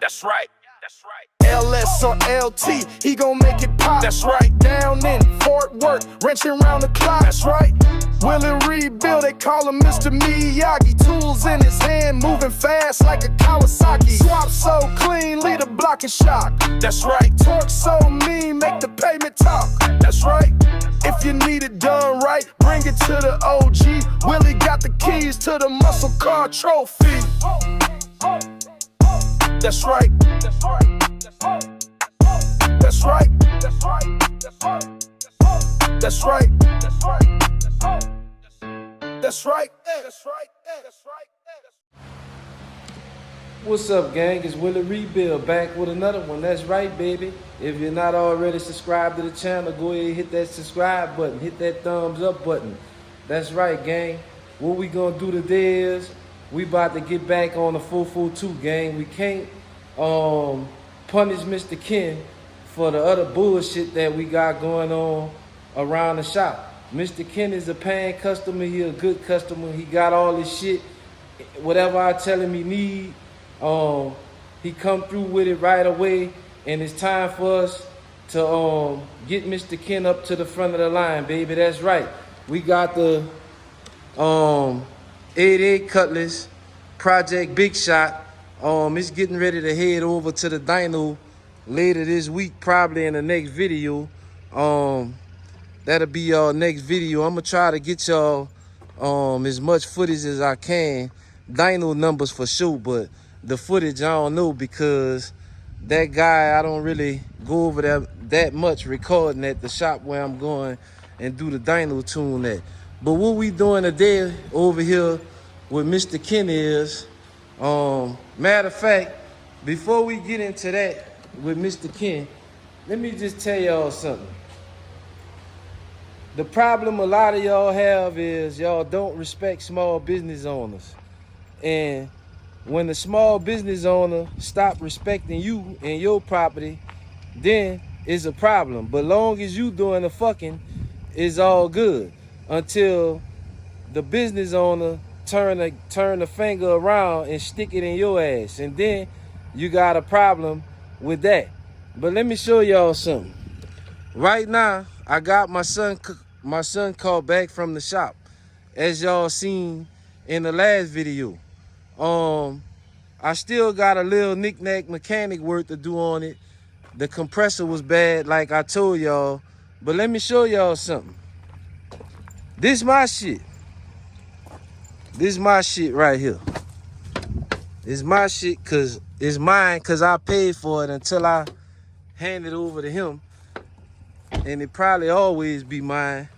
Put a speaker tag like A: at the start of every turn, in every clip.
A: That's right. LS or LT, he gon' make it pop. That's right. Down in Fort Worth, wrenching round the clock. That's right. Willie Rebuild, they call him Mr. Miyagi. Tools in his hand, moving fast like a Kawasaki. Swap so clean, lead a block and shock. That's right. Torque so mean, make the pavement talk. That's right. If you need it done right, bring it to the OG. Willie got the keys to the muscle car trophy. That's right. That's right. That's right. That's right. That's right. That's right.
B: What's up, gang? It's Willie Rebuild back with another one. That's right, baby. If you're not already subscribed to the channel, go ahead and hit that subscribe button. Hit that thumbs up button. That's right, gang. What we gonna do today is we about to get back on the 442, gang. We can't punish Mr. Ken for the other bullshit that we got going on around the shop. Mr. Ken is a paying customer. He a good customer. He got all his shit. Whatever I tell him he need, he come through with it right away. And it's time for us to get Mr. Ken up to the front of the line, baby. That's right. We got the 88 Cutlass Project Big Shot. It's getting ready to head over to the dyno later this week, probably in the next video. That'll be y'all next video. I'm gonna try to get y'all as much footage as I can. Dyno numbers for sure, but the footage I don't know, because that guy, I don't really go over that much recording at the shop where I'm going and do the dyno tune at. But what we doing today over here with Mr. Ken is, matter of fact, before we get into that with Mr. Ken, let me just tell y'all something. The problem a lot of y'all have is y'all don't respect small business owners. And when the small business owner stop respecting you and your property, then it's a problem. But long as you doing the fucking, it's all good. Until the business owner turn the finger around and stick it in your ass. And then you got a problem with that. But let me show y'all something. Right now, I got my son called back from the shop, as y'all seen in the last video. I still got a little knick-knack mechanic work to do on it. The compressor was bad, like I told y'all. But let me show y'all something. This my shit. This my shit right here. It's my shit because it's mine, because I paid for it until I hand it over to him. And it probably always be mine,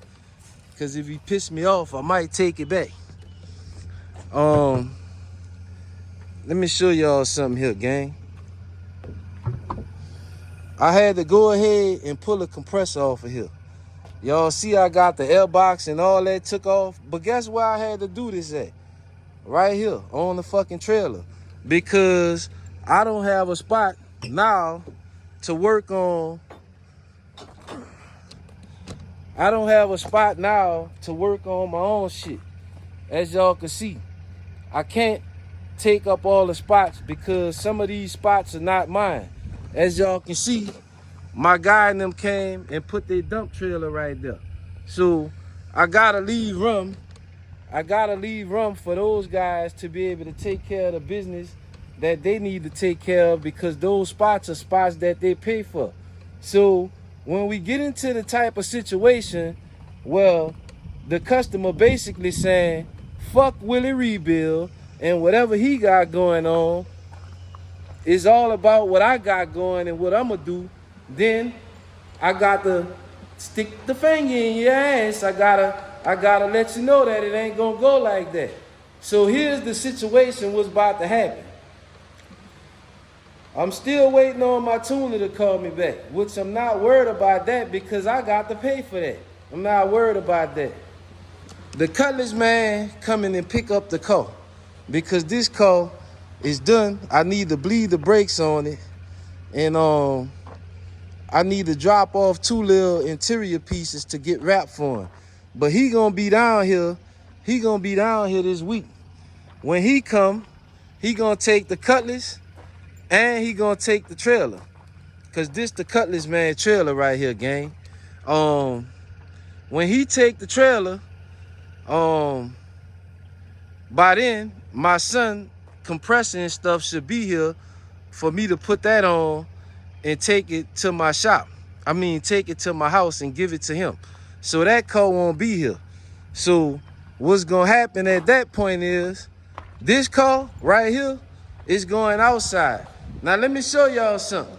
B: because if he piss me off, I might take it back. Let me show y'all something here, gang. I had to go ahead and pull a compressor off of here. Y'all see I got the air box and all that took off. But guess where I had to do this at? Right here on the fucking trailer. Because I don't have a spot now to work on. I don't have a spot now to work on my own shit. As y'all can see, I can't take up all the spots because some of these spots are not mine. As y'all can see, my guy and them came and put their dump trailer right there. So I gotta leave room. I gotta leave room for those guys to be able to take care of the business that they need to take care of, because those spots are spots that they pay for. So when we get into the type of situation, well, the customer basically saying, fuck Willie Rebuild, and whatever he got going on is all about what I got going and what I'm gonna do, then I got to stick the finger in your ass. I gotta let you know that it ain't gonna go like that. So here's the situation what's about to happen. I'm still waiting on my tuner to call me back, which I'm not worried about that because I got to pay for that. I'm not worried about that. The Cutlass man coming and pick up the car, because this car is done. I need to bleed the brakes on it, and I need to drop off 2 little interior pieces to get wrapped for him. But he gonna be down here. He gonna be down here this week. When he come, he gonna take the Cutlass And he gonna take the trailer. Cause this the Cutlass Man trailer right here, gang. When he take the trailer, by then, my son compressor and stuff should be here for me to put that on and take it to my shop. I mean, take it to my house and give it to him. So that car won't be here. So what's gonna happen at that point is this car right here is going outside. Now let me show y'all something.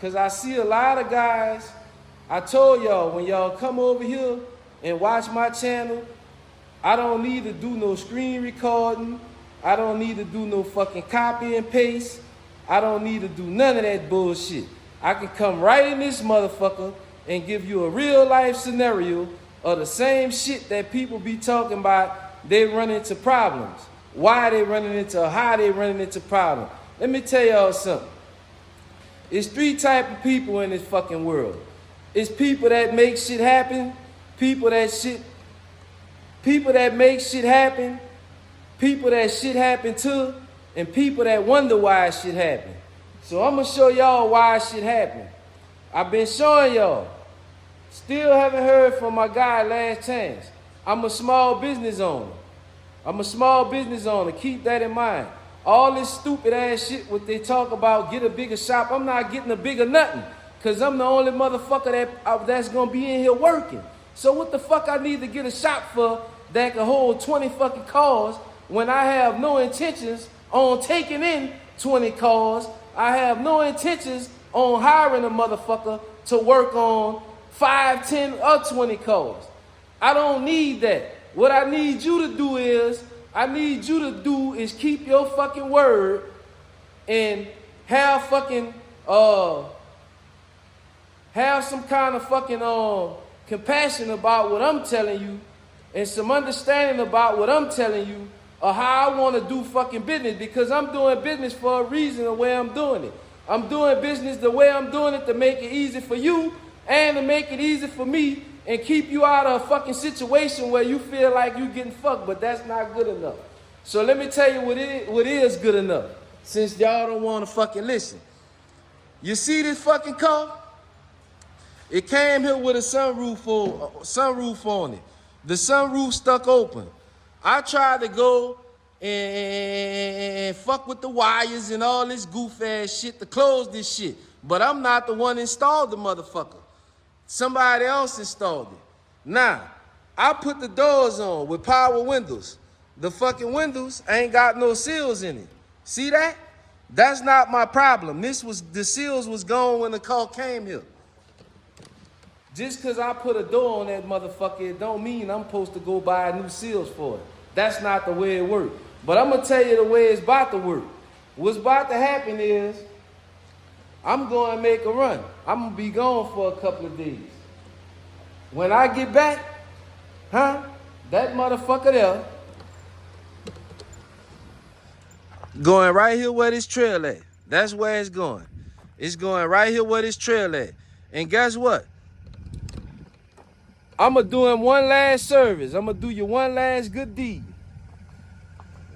B: Cause I see a lot of guys. I told y'all, when y'all come over here and watch my channel, I don't need to do no screen recording. I don't need to do no fucking copy and paste. I don't need to do none of that bullshit. I can come right in this motherfucker and give you a real life scenario of the same shit that people be talking about. They run into problems. Why they running into, how they running into problems. Let me tell y'all something. It's three type of people in this fucking world. It's people that make shit happen, people that make shit happen, people that shit happen to, and people that wonder why shit happened. So I'm gonna show y'all why shit happened. I've been showing y'all. Still haven't heard from my guy Last Chance. I'm a small business owner. Keep that in mind. All this stupid ass shit what they talk about, get a bigger shop. I'm not getting a bigger nothing. Cause I'm the only motherfucker that's gonna be in here working. So what the fuck I need to get a shop for that can hold 20 fucking cars when I have no intentions on taking in 20 cars? I have no intentions on hiring a motherfucker to work on 5, 10, or 20 cars. I don't need that. What I need you to do is keep your fucking word and have fucking have some kind of fucking compassion about what I'm telling you and some understanding about what I'm telling you or how I want to do fucking business, because I'm doing business for a reason the way I'm doing it. I'm doing business the way I'm doing it to make it easy for you and to make it easy for me and keep you out of a fucking situation where you feel like you getting fucked, but that's not good enough. So let me tell you what is good enough, since y'all don't want to fucking listen. You see this fucking car? It came here with a sunroof on it. The sunroof stuck open. I tried to go and fuck with the wires and all this goof ass shit to close this shit. But I'm not the one installed the motherfucker. Somebody else installed it. Now, I put the doors on with power windows. The fucking windows ain't got no seals in it. See that? That's not my problem. The seals was gone when the car came here. Just because I put a door on that motherfucker, it don't mean I'm supposed to go buy new seals for it. That's not the way it works. But I'm going to tell you the way it's about to work. What's about to happen is I'm going to make a run. I'm going to be gone for a couple of days. When I get back, that motherfucker there, going right here where this trail at. That's where it's going. It's going right here where this trail at. And guess what? I'm going to do him one last service. I'm going to do you one last good deed.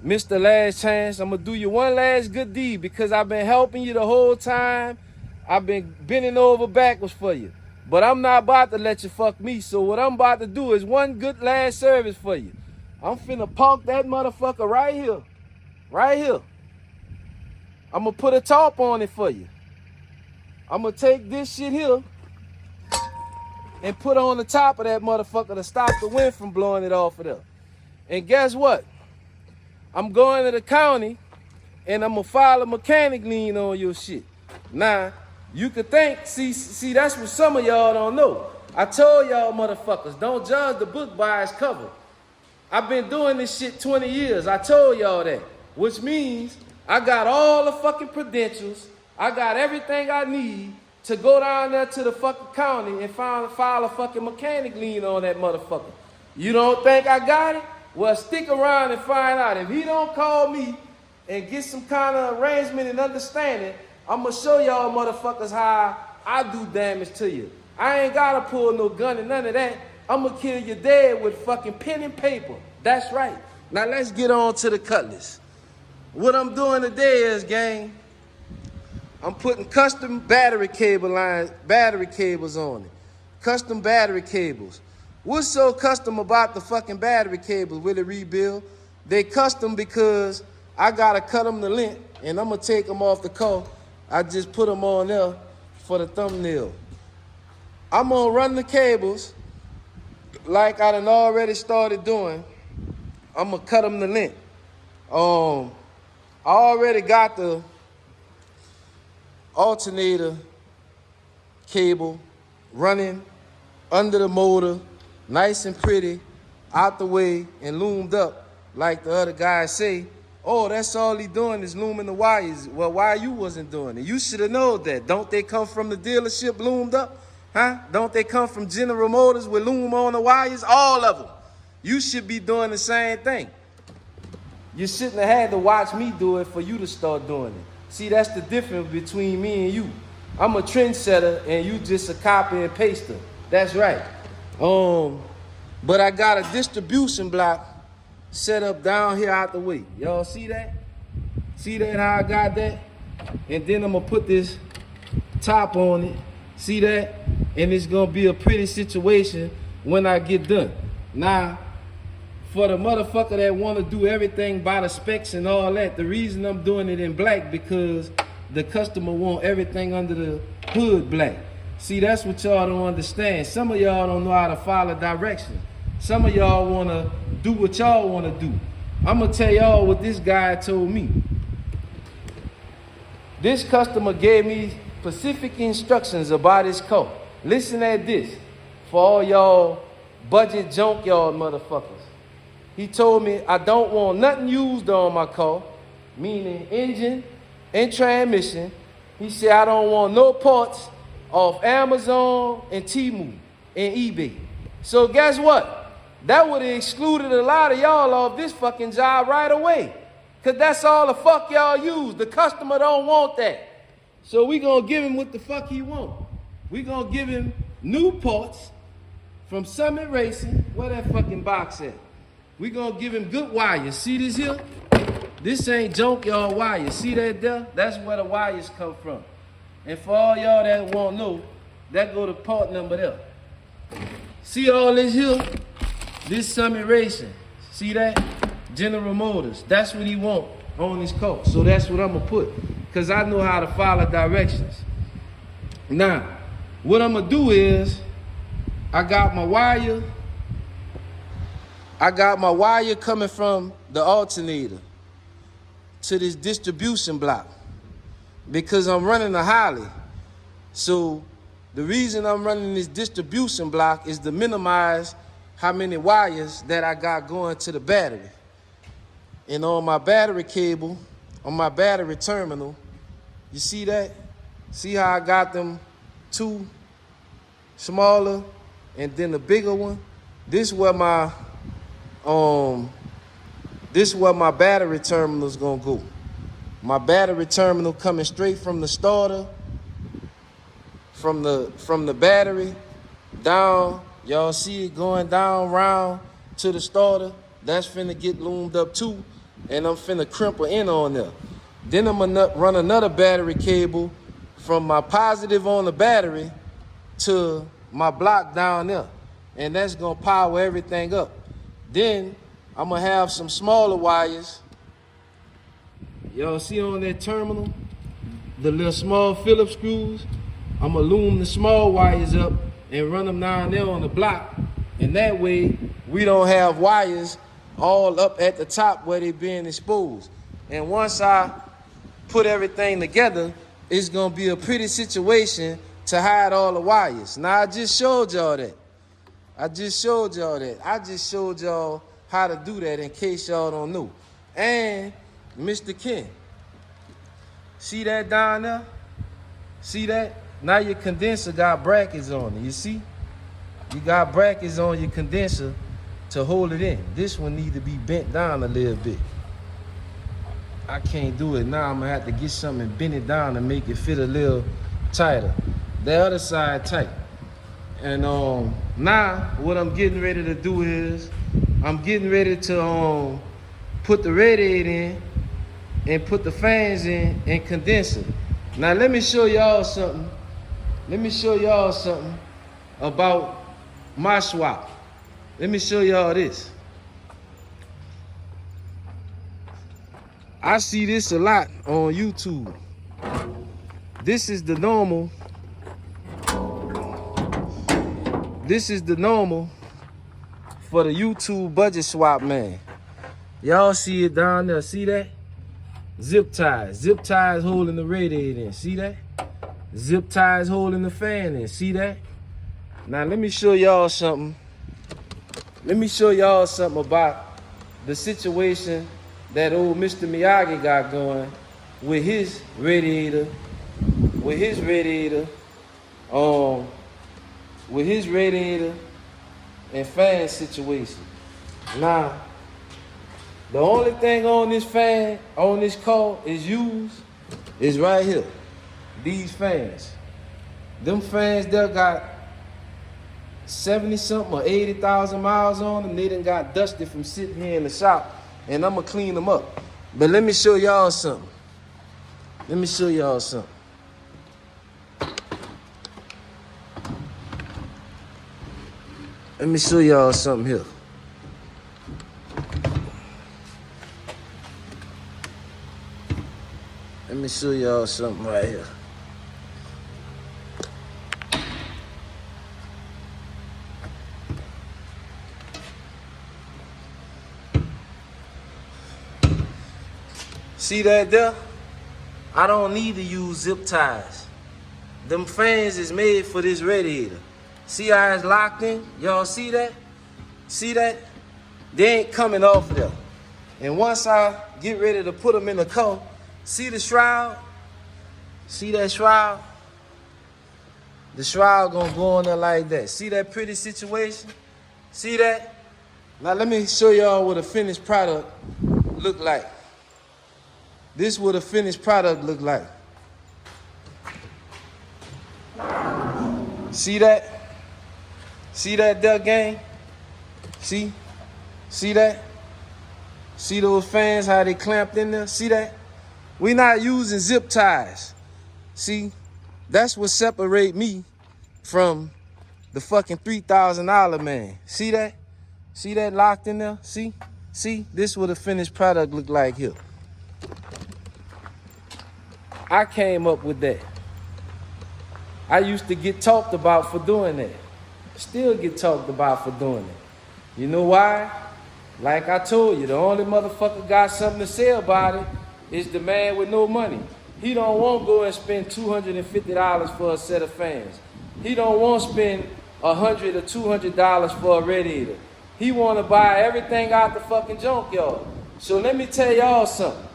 B: Mr. Last Chance, I'm going to do you one last good deed because I've been helping you the whole time. I've been bending over backwards for you. But I'm not about to let you fuck me. So what I'm about to do is one good last service for you. I'm finna park that motherfucker right here. Right here. I'm going to put a tarp on it for you. I'm going to take this shit here and put on the top of that motherfucker to stop the wind from blowing it off of there. And guess what? I'm going to the county and I'm going to file a mechanic lien on your shit. Now, you could think, see, that's what some of y'all don't know. I told y'all motherfuckers, don't judge the book by its cover. I've been doing this shit 20 years. I told y'all that. Which means I got all the fucking credentials. I got everything I need to go down there to the fucking county and file a fucking mechanic lien on that motherfucker. You don't think I got it? Well, stick around and find out. If he don't call me and get some kind of arrangement and understanding, I'm going to show y'all motherfuckers how I do damage to you. I ain't got to pull no gun and none of that. I'm going to kill you dead with fucking pen and paper. That's right. Now let's get on to the Cutlass. What I'm doing today is, gang, I'm putting custom battery cables on it. Custom battery cables. What's so custom about the fucking battery cables with a rebuild? They custom because I gotta cut them to length and I'm gonna take them off the car. I just put them on there for the thumbnail. I'm gonna run the cables like I done already started doing. I'm gonna cut them to length. I already got the alternator cable running under the motor, nice and pretty, out the way and loomed up like the other guys say. Oh, that's all he doing is looming the wires. Well, why you wasn't doing it? You should have known that. Don't they come from the dealership loomed up? Huh? Don't they come from General Motors with loom on the wires? All of them. You should be doing the same thing. You shouldn't have had to watch me do it for you to start doing it. See, that's the difference between me and you. I'm a trendsetter and you just a copy and paster. That's right. But I got a distribution block set up down here out the way. Y'all see that? See that how I got that? And then I'm gonna put this top on it. See that? And it's gonna be a pretty situation when I get done. Now, for the motherfucker that wanna do everything by the specs and all that, the reason I'm doing it in black because the customer want everything under the hood black. See, that's what y'all don't understand. Some of y'all don't know how to follow directions. Some of y'all wanna do what y'all wanna do. I'm gonna tell y'all what this guy told me. This customer gave me specific instructions about his car. Listen at this for all y'all budget junkyard motherfuckers. He told me I don't want nothing used on my car, meaning engine and transmission. He said I don't want no parts off Amazon and Temu and eBay. So guess what? That would have excluded a lot of y'all off this fucking job right away. Cause that's all the fuck y'all use. The customer don't want that. So we gonna give him what the fuck he want. We gonna give him new parts from Summit Racing. Where that fucking box at? We gonna give him good wires. See this here? This ain't junkyard wires. See that there? That's where the wires come from. And for all y'all that won't know, that go to part number there. See all this here? This Summit Racing. See that? General Motors. That's what he want on his car. So that's what I'm gonna put. Cause I know how to follow directions. Now, what I'm gonna do is, I got my wire coming from the alternator to this distribution block because I'm running a Holly. So the reason I'm running this distribution block is to minimize how many wires that I got going to the battery. And on my battery cable, on my battery terminal, you see that? See how I got them two smaller and then the bigger one? This is where my battery terminal is gonna go. My battery terminal coming straight from the starter, from the battery down. Y'all see it going down round to the starter. That's finna get loomed up too, and I'm finna crimp an end on there. Then I'm gonna run another battery cable from my positive on the battery to my block down there, and that's gonna power everything up. Then I'm gonna have some smaller wires. Y'all see on that terminal, the little small Phillips screws? I'm gonna loom the small wires up and run them down there on the block. And that way, we don't have wires all up at the top where they being exposed. And once I put everything together, it's gonna be a pretty situation to hide all the wires. Now, I just showed y'all that. I just showed y'all how to do that in case y'all don't know. And Mr. Ken, see that down there? See that? Now your condenser got brackets on it, you see? You got brackets on your condenser to hold it in. This one need to be bent down a little bit. I can't do it now. I'm gonna have to get something and bend it down to make it fit a little tighter. The other side tight. And now what I'm getting ready to do is I'm getting ready to put the radiator in and put the fans in and condenser. Now let me show y'all something. Let me show y'all something about my swap. Let me show y'all this. I see this a lot on YouTube. This is the normal. This is the normal for the YouTube budget swap, man. Y'all see it down there, see that? Zip ties holding the radiator in, see that? Zip ties holding the fan in, see that? Now let me show y'all something. Let me show y'all something about the situation that old Mr. Miyagi got going with his radiator, with his radiator and fan situation. Now, the only thing on this fan, on this car is used is right here. These fans. Them fans there got 70 something or 80,000 miles on them. They done got dusted from sitting here in the shop, and I'm gonna clean them up. But let me show y'all something. Let me show y'all something. Let me show y'all something here. Let me show y'all something right here. See that there? I don't need to use zip ties. Them fans is made for this radiator. See how it's locked in? Y'all see that? See that? They ain't coming off there. And once I get ready to put them in the car, see the shroud? See that shroud? The shroud gonna go on there like that. See that pretty situation? See that? Now let me show y'all what a finished product look like. This is what a finished product look like. See that? See that there, gang? See? See that? See those fans, how they clamped in there? See that? We not using zip ties. See? That's what separate me from the fucking $3,000 man. See that? See that locked in there? See? See? This is what a finished product look like here. I came up with that. I used to get talked about for doing that. Still get talked about for doing it. You know why? Like I told you, the only motherfucker got something to say about it is the man with no money. He don't want to go and spend $250 for a set of fans. He don't want to spend $100 or $200 for a radiator. He want to buy everything out the fucking junkyard. So let me tell y'all something.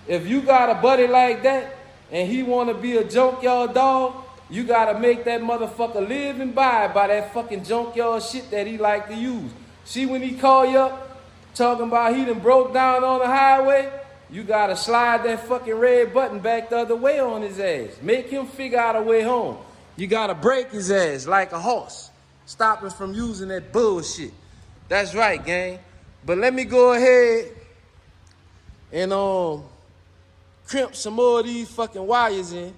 B: If you got a buddy like that and he want to be a junkyard dog, you got to make that motherfucker live and buy that fucking junkyard shit that he like to use. See, when he call you up talking about he done broke down on the highway, you got to slide that fucking red button back the other way on his ass. Make him figure out a way home. You got to break his ass like a horse. Stop him from using that bullshit. That's right, gang. But let me go ahead and crimp some more of these fucking wires in.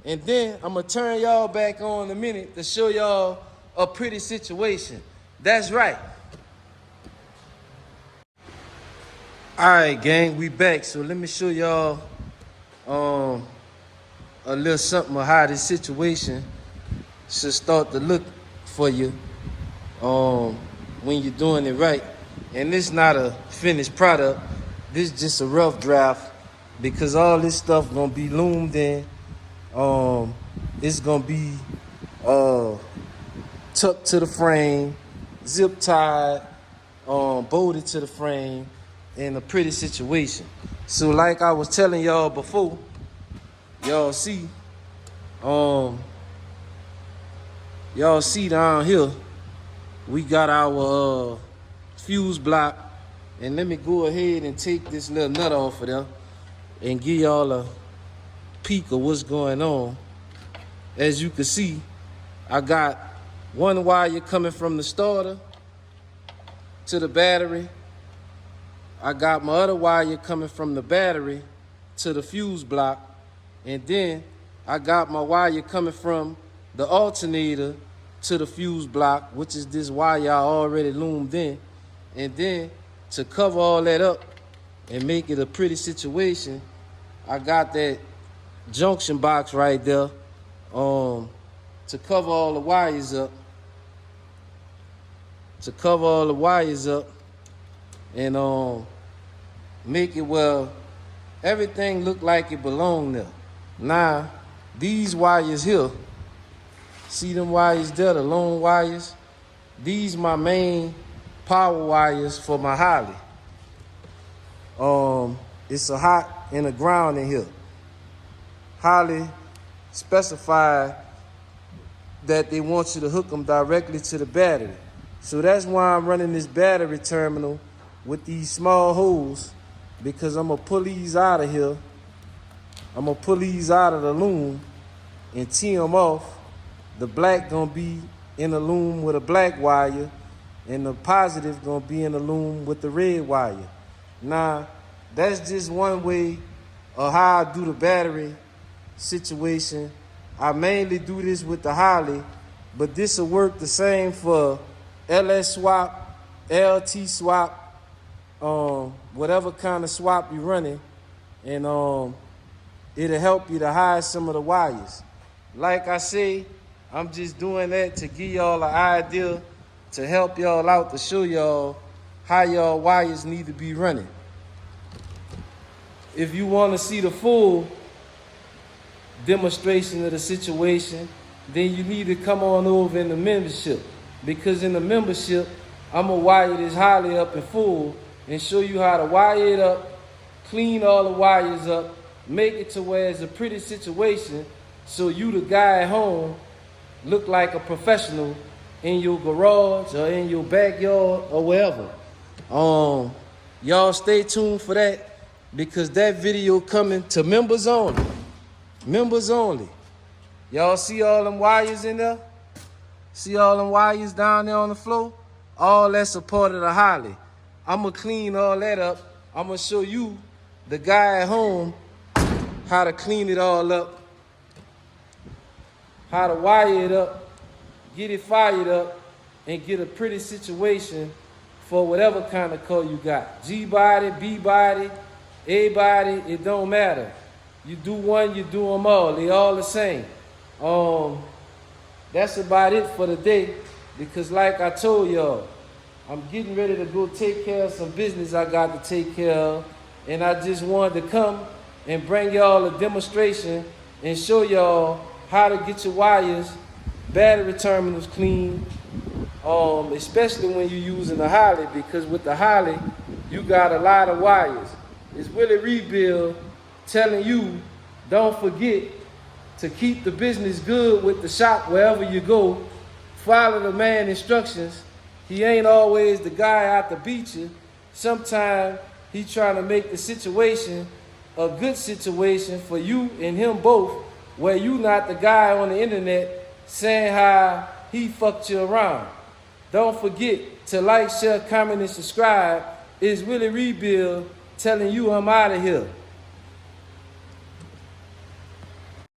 B: And then I'm going to turn y'all back on in a minute to show y'all a pretty situation. That's right. All right, gang, we back. So let me show y'all a little something of how this situation should start to look for you when you're doing it right. And this not a finished product. This is just a rough draft because all this stuff going to be loomed in. It's gonna be tucked to the frame, zip tied, bolted to the frame in a pretty situation. So like I was telling y'all before, y'all see down here we got our fuse block, and let me go ahead and take this little nut off of there and give y'all a peek of what's going on. As you can see, I got one wire coming from the starter to the battery. I got my other wire coming from the battery to the fuse block, and then I got my wire coming from the alternator to the fuse block, which is this wire I already loomed in. And then to cover all that up and make it a pretty situation, I got that junction box right there to cover all the wires up. To cover all the wires up and make it where everything look like it belong there. Now, these wires here, see them wires there, the long wires? These my main power wires for my Holly. It's a hot and a ground in here. Holly specified that they want you to hook them directly to the battery. So that's why I'm running this battery terminal with these small holes, because I'm gonna pull these out of here. I'm gonna pull these out of the loom and tee them off. The black gonna be in the loom with a black wire, and the positive gonna be in the loom with the red wire. Now, that's just one way of how I do the battery situation. I mainly do this with the Holly, but this will work the same for LS swap, LT swap, whatever kind of swap you're running, and it'll help you to hide some of the wires. Like I say, I'm just doing that to give y'all an idea, to help y'all out, to show y'all how y'all wires need to be running. If you want to see the full demonstration of the situation, then you need to come on over in the membership. Because in the membership, I'm going to wire this Holly up in full and show you how to wire it up, clean all the wires up, make it to where it's a pretty situation, so you, the guy at home, look like a professional in your garage or in your backyard or wherever. Y'all stay tuned for that, because that video coming to members only. Members only. Y'all see all them wires in there? See all them wires down there on the floor? All that's a part of the Holly. I'm going to clean all that up. I'm going to show you, the guy at home, how to clean it all up, how to wire it up, get it fired up, and get a pretty situation for whatever kind of car you got. G-body, B-body, A-body, it don't matter. You do one, you do them all. They all the same. That's about it for the day, because like I told y'all, I'm getting ready to go take care of some business I got to take care of, and I just wanted to come and bring y'all a demonstration and show y'all how to get your wires, battery terminals clean, especially when you're using the Holly, because with the Holly, you got a lot of wires. It's Willie Rebuild telling you, don't forget to keep the business good with the shop wherever you go. Follow the man instructions. He ain't always the guy out to beat you. Sometimes he trying to make the situation a good situation for you and him both, where you not the guy on the internet saying how he fucked you around. Don't forget to like, share, comment, and subscribe. It's Willie Rebuild telling you I'm out of here.